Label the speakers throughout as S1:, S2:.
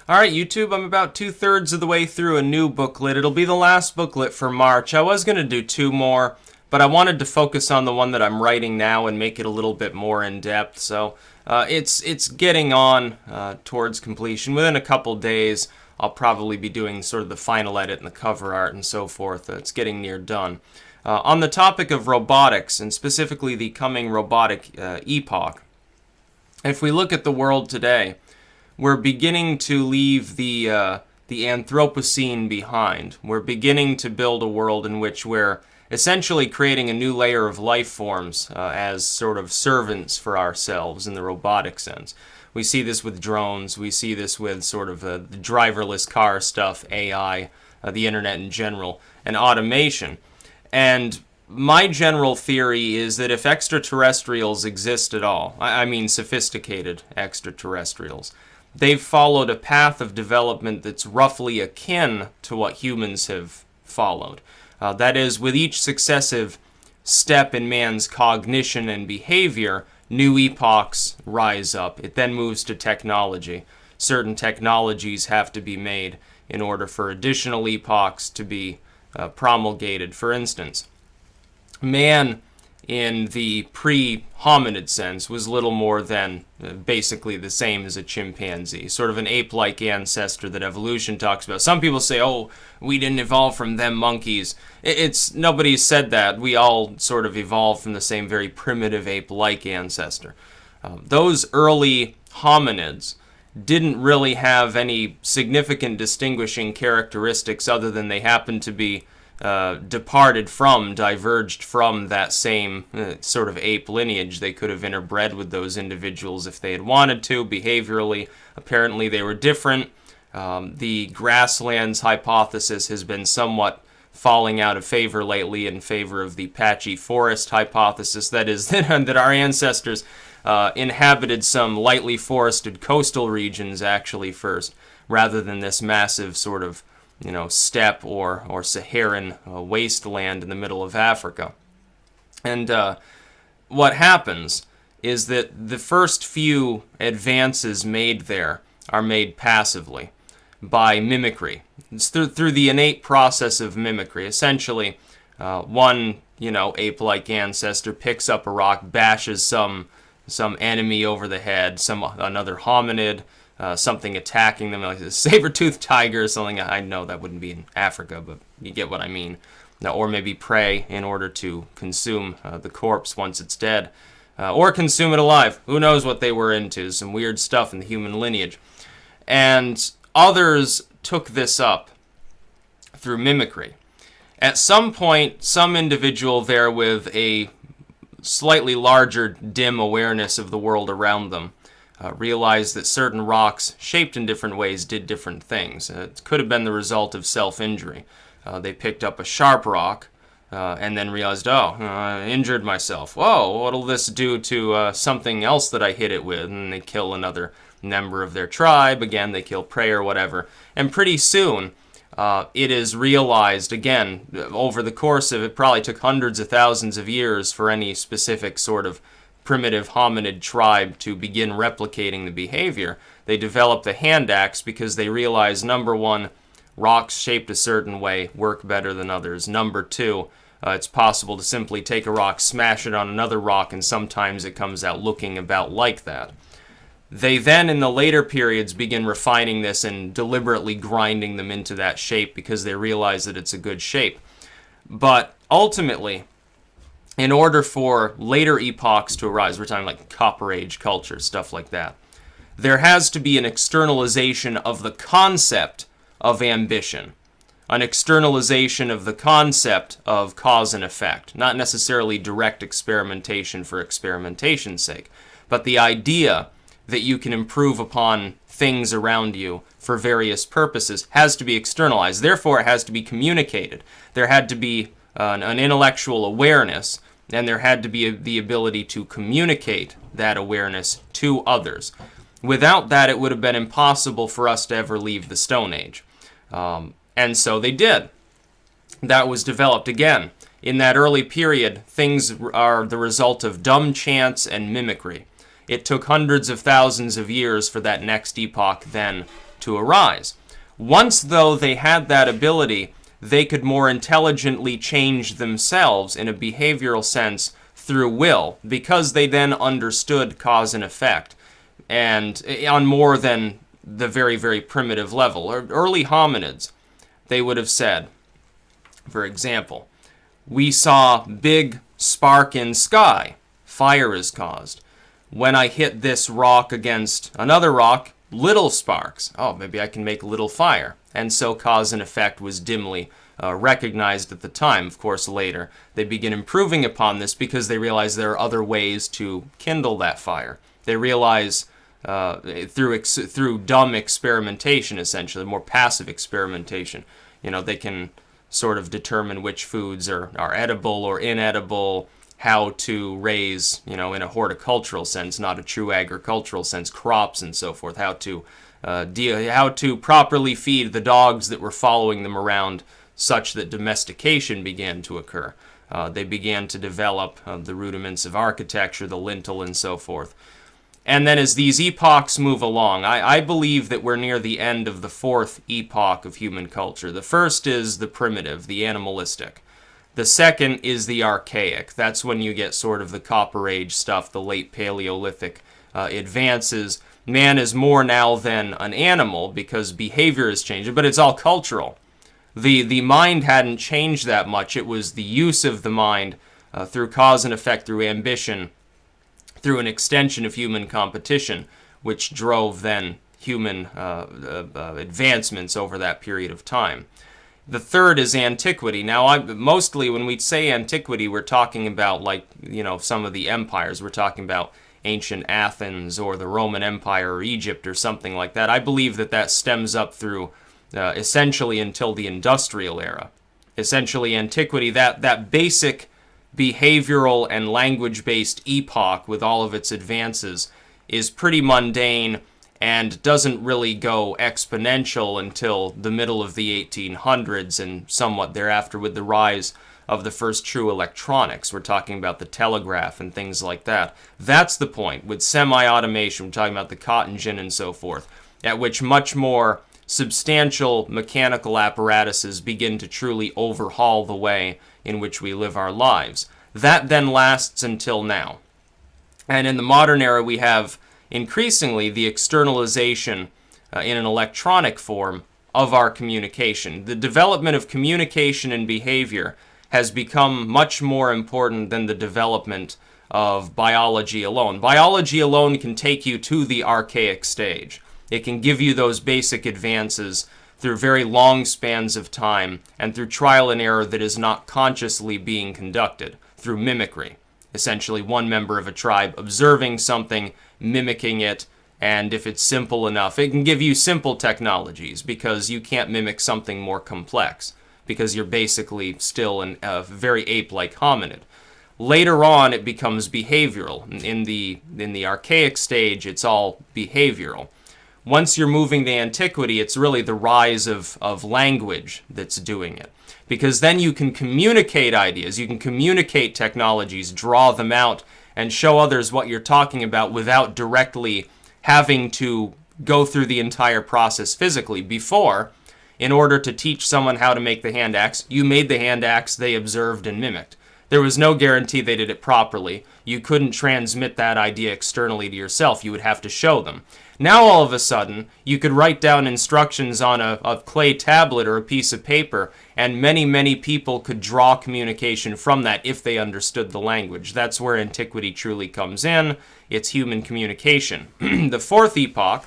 S1: Alright, YouTube, I'm about 2/3 of the way through a new booklet. It'll be the last booklet for March. I was going to do two more, but I wanted to focus on the one that I'm writing now and make it a little bit more in-depth. So it's getting on towards completion. Within a couple days, I'll probably be doing sort of the final edit and the cover art and so forth. It's getting near done. On the topic of robotics, and specifically the coming robotic epoch, if we look at the world today, we're beginning to leave the Anthropocene behind. We're beginning to build a world in which we're essentially creating a new layer of life forms as sort of servants for ourselves in the robotic sense. We see this with drones. We see this with sort of the driverless car stuff, AI, the internet in general, and automation. And my general theory is that if extraterrestrials exist at all, I mean sophisticated extraterrestrials, they've followed a path of development that's roughly akin to what humans have followed. That is, with each successive step in man's cognition and behavior, new epochs rise up. It then moves to technology. Certain technologies have to be made in order for additional epochs to be promulgated. For instance, man in the pre-hominid sense was little more than basically the same as a chimpanzee, sort of an ape-like ancestor that evolution talks about. Some people say, oh, we didn't evolve from them monkeys. Nobody said that. We all sort of evolved from the same very primitive ape-like ancestor. Those early hominids didn't really have any significant distinguishing characteristics other than they happened to be diverged from that same sort of ape lineage. They could have interbred with those individuals if they had wanted to. Behaviorally, apparently they were different. The grasslands hypothesis has been somewhat falling out of favor lately in favor of the patchy forest hypothesis. That is, that our ancestors inhabited some lightly forested coastal regions actually first, rather than this massive sort of steppe or Saharan wasteland in the middle of Africa. And what happens is that the first few advances made there are made passively by mimicry. It's through the innate process of mimicry. Essentially, one ape-like ancestor picks up a rock, bashes some enemy over the head, another hominid, something attacking them, like a saber-toothed tiger or something. I know that wouldn't be in Africa, but you get what I mean. Or maybe prey in order to consume the corpse once it's dead. Or consume it alive. Who knows what they were into. Some weird stuff in the human lineage. And others took this up through mimicry. At some point, some individual there with a slightly larger, dim awareness of the world around them realized that certain rocks, shaped in different ways, did different things. It could have been the result of self-injury. They picked up a sharp rock and then realized, I injured myself. Whoa, what'll this do to something else that I hit it with? And they kill another member of their tribe. Again, they kill prey or whatever. And pretty soon, it is realized, again, over the course of it probably took hundreds of thousands of years for any specific sort of primitive hominid tribe to begin replicating the behavior. They developed the hand axe because they realized, number one, rocks shaped a certain way work better than others. Number two, it's possible to simply take a rock, smash it on another rock, and sometimes it comes out looking about like that. They then, in the later periods, begin refining this and deliberately grinding them into that shape because they realize that it's a good shape. But ultimately, in order for later epochs to arise, we're talking like Copper Age culture, stuff like that, there has to be an externalization of the concept of ambition, an externalization of the concept of cause and effect, not necessarily direct experimentation for experimentation's sake, but the idea that you can improve upon things around you for various purposes has to be externalized. Therefore, it has to be communicated. There had to be an intellectual awareness, and there had to be the ability to communicate that awareness to others. Without that, it would have been impossible for us to ever leave the Stone Age. And so they did. That was developed again. In that early period, things are the result of dumb chance and mimicry. It took hundreds of thousands of years for that next epoch then to arise. Once, though, they had that ability, they could more intelligently change themselves in a behavioral sense through will, because they then understood cause and effect, and on more than the very, very primitive level. Early hominids, they would have said, for example, we saw big spark in sky, fire is caused. When I hit this rock against another rock, little sparks. Oh, maybe I can make little fire. And so cause and effect was dimly recognized at the time. Of course, later they begin improving upon this because they realize there are other ways to kindle that fire. They realize through dumb experimentation, essentially, more passive experimentation, they can sort of determine which foods are edible or inedible, how to raise, in a horticultural sense, not a true agricultural sense, crops and so forth, how to properly feed the dogs that were following them around, such that domestication began to occur. They began to develop the rudiments of architecture, the lintel, and so forth. And then as these epochs move along, I believe that we're near the end of the fourth epoch of human culture. The first is the primitive, the animalistic. The second is the archaic. That's when you get sort of the Copper Age stuff, the late Paleolithic advances. Man is more now than an animal because behavior has changed, but it's all cultural. The mind hadn't changed that much. It was the use of the mind through cause and effect, through ambition, through an extension of human competition, which drove then human advancements over that period of time. The third is antiquity. Now, mostly when we say antiquity, we're talking about, some of the empires. We're talking about ancient Athens or the Roman Empire or Egypt or something like that. I believe that stems up through essentially until the industrial era. Essentially, antiquity, that basic behavioral and language-based epoch with all of its advances is pretty mundane and doesn't really go exponential until the middle of the 1800s and somewhat thereafter with the rise of the first true electronics. We're talking about the telegraph and things like that. That's the point. With semi-automation, we're talking about the cotton gin and so forth, at which much more substantial mechanical apparatuses begin to truly overhaul the way in which we live our lives. That then lasts until now. And in the modern era, we have increasingly the externalization in an electronic form of our communication. The development of communication and behavior has become much more important than the development of biology alone. Biology alone can take you to the archaic stage. It can give you those basic advances through very long spans of time and through trial and error that is not consciously being conducted, through mimicry. Essentially, one member of a tribe observing something, mimicking it, and if it's simple enough, it can give you simple technologies because you can't mimic something more complex because you're basically still a very ape-like hominid. Later on, it becomes behavioral. In the archaic stage, it's all behavioral. Once you're moving to antiquity, it's really the rise of language that's doing it. Because then you can communicate ideas, you can communicate technologies, draw them out, and show others what you're talking about without directly having to go through the entire process physically. Before, in order to teach someone how to make the hand axe, you made the hand axe they observed and mimicked. There was no guarantee they did it properly. You couldn't transmit that idea externally to yourself. You would have to show them. Now, all of a sudden, you could write down instructions on a clay tablet or a piece of paper, and many, many people could draw communication from that if they understood the language. That's where antiquity truly comes in. It's human communication. The fourth epoch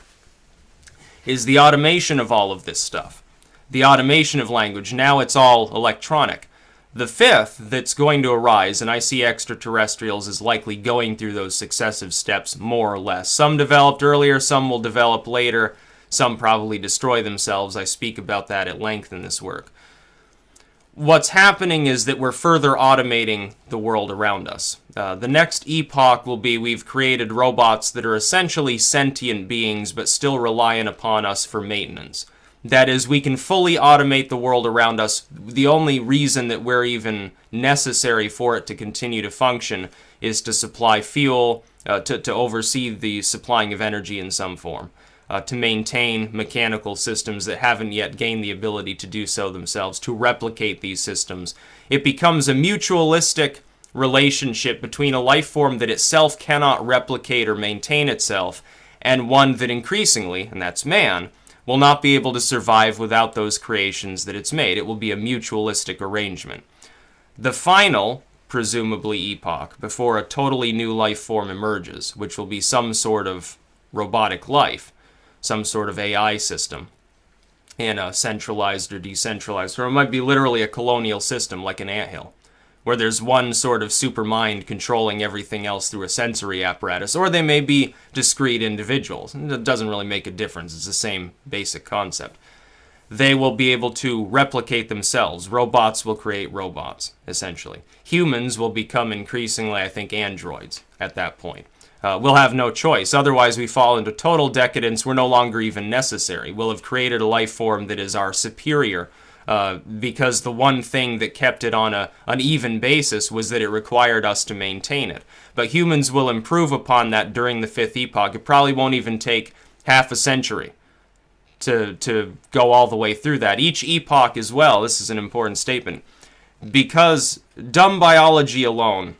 S1: is the automation of all of this stuff. The automation of language. Now it's all electronic. The fifth that's going to arise, and I see extraterrestrials as likely going through those successive steps more or less. Some developed earlier, some will develop later, some probably destroy themselves. I speak about that at length in this work. What's happening is that we're further automating the world around us. The next epoch will be we've created robots that are essentially sentient beings but still reliant upon us for maintenance. That is, we can fully automate the world around us. The only reason that we're even necessary for it to continue to function is to supply fuel, to oversee the supplying of energy in some form. to maintain mechanical systems that haven't yet gained the ability to do so themselves, to replicate these systems. It becomes a mutualistic relationship between a life form that itself cannot replicate or maintain itself, and one that increasingly, and that's man, will not be able to survive without those creations that it's made. It will be a mutualistic arrangement. The final, presumably, epoch, before a totally new life form emerges, which will be some sort of robotic life, some sort of AI system, in a centralized or decentralized, or it might be literally a colonial system like an anthill, where there's one sort of super mind controlling everything else through a sensory apparatus, or they may be discrete individuals. It doesn't really make a difference. It's the same basic concept. They will be able to replicate themselves. Robots will create robots, essentially. Humans will become increasingly, I think, androids at that point. We'll have no choice. Otherwise, we fall into total decadence. We're no longer even necessary. We'll have created a life form that is our superior, because the one thing that kept it on an even basis was that it required us to maintain it. But humans will improve upon that during the fifth epoch. It probably won't even take half a century to go all the way through that. Each epoch as well, this is an important statement, because dumb biology alone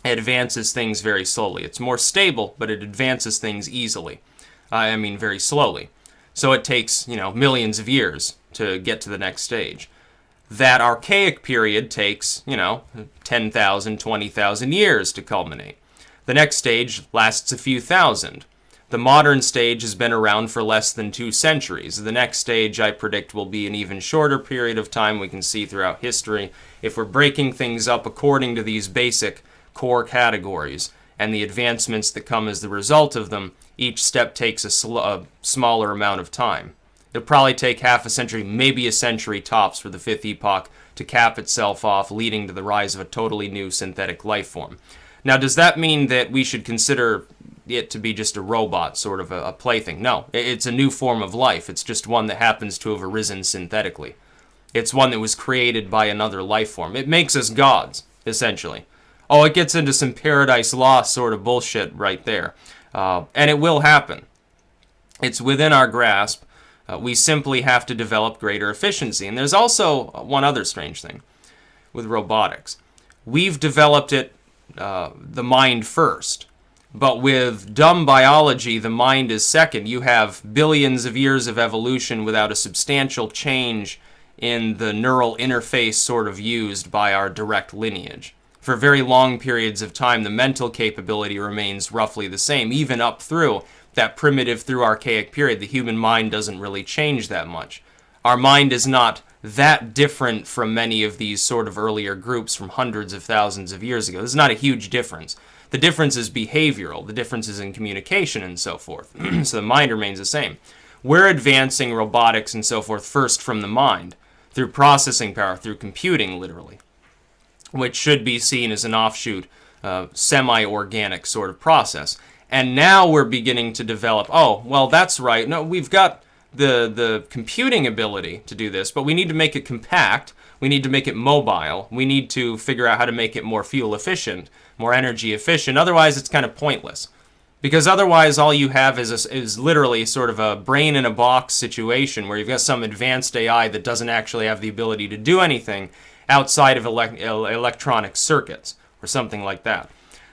S1: advances things very slowly. It's more stable, but it advances things easily. Very slowly. So it takes, millions of years to get to the next stage. That archaic period takes, 10,000, 20,000 years to culminate. The next stage lasts a few thousand. The modern stage has been around for less than 2 centuries. The next stage, I predict, will be an even shorter period of time. We can see throughout history, if we're breaking things up according to these basic core categories and the advancements that come as the result of them, each step takes a smaller amount of time. It'll probably take half a century, maybe a century tops, for the fifth epoch to cap itself off, leading to the rise of a totally new synthetic life form. Now, does that mean that we should consider it to be just a robot, sort of a plaything? No, it's a new form of life. It's just one that happens to have arisen synthetically. It's one that was created by another life form. It makes us gods, essentially. Oh, it gets into some Paradise Lost sort of bullshit right there. And it will happen. It's within our grasp. We simply have to develop greater efficiency. And there's also one other strange thing with robotics. We've developed it, the mind first. But with dumb biology, the mind is second. You have billions of years of evolution without a substantial change in the neural interface sort of used by our direct lineage. For very long periods of time, the mental capability remains roughly the same, even up through that primitive through archaic period. The human mind doesn't really change that much. Our mind is not that different from many of these sort of earlier groups from hundreds of thousands of years ago. This is not a huge difference. The difference is behavioral. The difference is in communication and so forth. So the mind remains the same. We're advancing robotics and so forth first from the mind, through processing power, through computing, literally, which should be seen as an offshoot, semi-organic sort of process. And now we're beginning to develop, oh, well, that's right. No, we've got the computing ability to do this, but we need to make it compact. We need to make it mobile. We need to figure out how to make it more fuel efficient, more energy efficient. Otherwise, it's kind of pointless. Because otherwise, all you have is literally sort of a brain-in-a-box situation where you've got some advanced AI that doesn't actually have the ability to do anything outside of electronic circuits or something like that.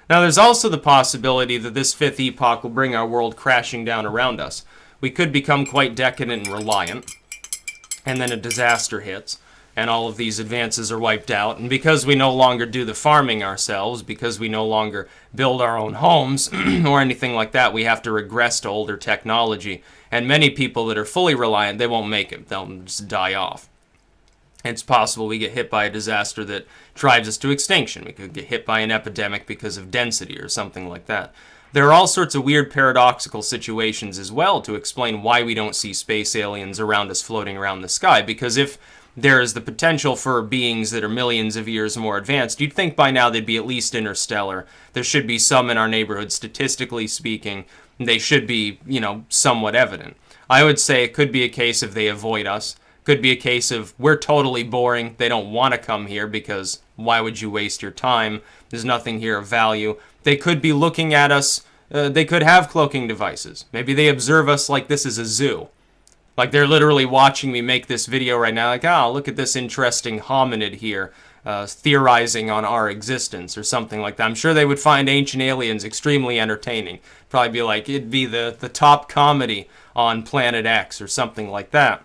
S1: Now, there's also the possibility that this fifth epoch will bring our world crashing down around us. We could become quite decadent and reliant, and then a disaster hits, and all of these advances are wiped out. And because we no longer do the farming ourselves, because we no longer build our own homes or anything like that, we have to regress to older technology. And many people that are fully reliant, they won't make it. They'll just die off. It's possible we get hit by a disaster that drives us to extinction. We could get hit by an epidemic because of density or something like that. There are all sorts of weird paradoxical situations as well to explain why we don't see space aliens around us floating around the sky. Because if there is the potential for beings that are millions of years more advanced, you'd think by now they'd be at least interstellar. There should be some in our neighborhood, statistically speaking. They should be, somewhat evident. I would say it could be a case of they avoid us. Could be a case of we're totally boring. They don't want to come here because why would you waste your time? There's nothing here of value. They could be looking at us they could have cloaking devices. Maybe they observe us like this is a zoo. Like they're literally watching me make this video right now, like, oh, look at this interesting hominid here, theorizing on our existence or something like that. I'm sure they would find Ancient Aliens extremely entertaining. Probably be like, it'd be the top comedy on Planet X or something like that.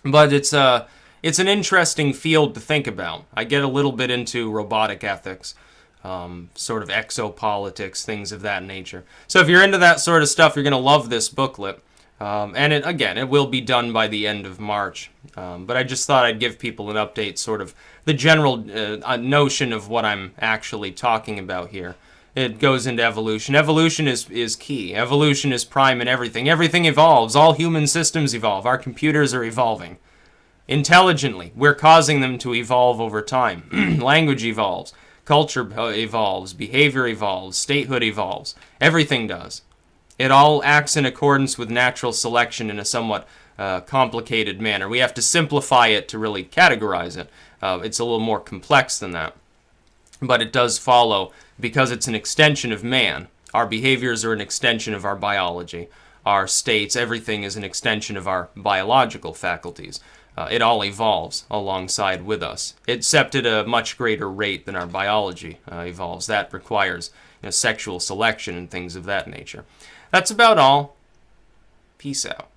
S1: But it's an interesting field to think about. I get a little bit into robotic ethics, sort of exopolitics, things of that nature. So if you're into that sort of stuff, you're going to love this booklet. And it will be done by the end of March. But I just thought I'd give people an update, sort of the general notion of what I'm actually talking about here. It goes into evolution. Evolution is key. Evolution is prime in everything. Everything evolves. All human systems evolve. Our computers are evolving. Intelligently, we're causing them to evolve over time. Language evolves. Culture evolves. Behavior evolves. Statehood evolves. Everything does. It all acts in accordance with natural selection in a somewhat complicated manner. We have to simplify it to really categorize it. It's a little more complex than that. But it does follow, because it's an extension of man. Our behaviors are an extension of our biology. Our states, everything is an extension of our biological faculties. It all evolves alongside with us, except at a much greater rate than our biology evolves. That requires sexual selection and things of that nature. That's about all. Peace out.